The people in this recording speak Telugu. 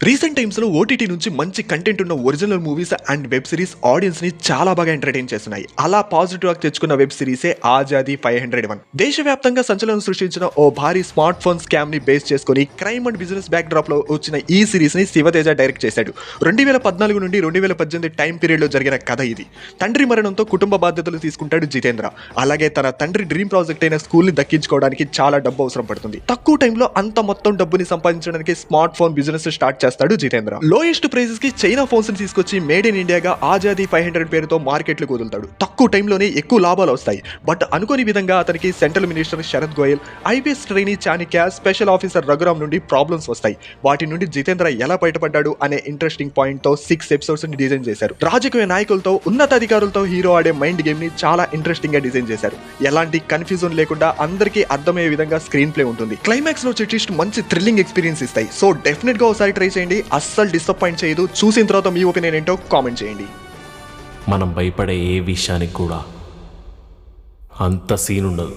రీసెంట్ టైమ్స్ లో ఓటీటీ నుంచి మంచి కంటెంట్ ఉన్న original movies and web series audience ని చాలా బాగా ఎంటర్టైన్ చేస్తున్నాయి. అలా పాజిటివ్ గా తెచ్చుకున్న వెబ్ సిరీసే ఆజాదీ 501. దేశవ్యాప్తంగా సంచలనం సృష్టించిన ఓ భారీ స్మార్ట్ ఫోన్ స్కామ్ ని బేస్ చేసుకుని crime and business back drop లో వచ్చిన ఈ సిరీస్ ని శివతేజ డైరెక్ట్ చేశాడు. 2014 నుండి 2018 టైం పీరియడ్ లో జరిగిన కథ ఇది. తండ్రి మరణంతో కుటుంబ బాధ్యతలు తీసుకుంటాడు జితేంద్ర. అలాగే తన తండ్రి డ్రీమ్ ప్రాజెక్ట్ అయిన స్కూల్ ని దక్కించుకోవడానికి చాలా డబ్బు అవసరం పడుతుంది. తక్కువ టైంలో అంత మొత్తం డబ్బుని సంపాదించడానికి స్మార్ట్ ఫోన్ బిజినెస్ స్టార్ట్ చేస్తాడు జితేంద్ర. లోయెస్ట్ ప్రైజెస్ కి చైనా ఫోన్స్ ని తీసుకొచ్చి మేడ్ ఇన్ ఇండియాగా ఆజాదీ 500 పేరుతో మార్కెట్లకు వదులుతాడు. తక్కువ టైంలోనే ఎక్కువ లాభాలు వస్తాయి. బట్ అనుకోని విధంగా అతనికి central minister Sharad Goyal, IPS trainee Chanakya, special officer Raghuram నుండి ప్రాబ్లమ్స్ వస్తాయి. వాటి నుండి జితేంద్ర ఎలా బయటపడ్డాడు అనే ఇంట్రెస్టింగ్ పాయింట్ తో 6 ఎపిసోడ్స్ ని డిజైన్ చేశారు. రాజకీయ నాయకులతో, ఉన్నతాధికారులతో హీరో ఆడే మైండ్ గేమ్ ని చాలా ఇంట్రెస్టింగ్ గా డిజైన్ చేశారు. ఎలాంటి కన్ఫ్యూజన్ లేకుండా అందరికీ అర్థమయ్యే విధంగా స్క్రీన్ ప్లే ఉంటుంది. క్లైమాక్స్ లో ట్విస్ట్ మంచి థ్రిల్లింగ్ ఎక్స్పీరియన్స్ ఇస్తాయి. సో డెఫినెట్ గా ఒకసారి ట్రై చేయండి. అస్సలు డిసప్పాయింట్ చేయదు. చూసిన తర్వాత మీ ఒపీనియన్ ఏంటో కామెంట్ చేయండి. మనం భయపడే ఏ విషయానికి కూడా అంత సీన్ ఉండదు.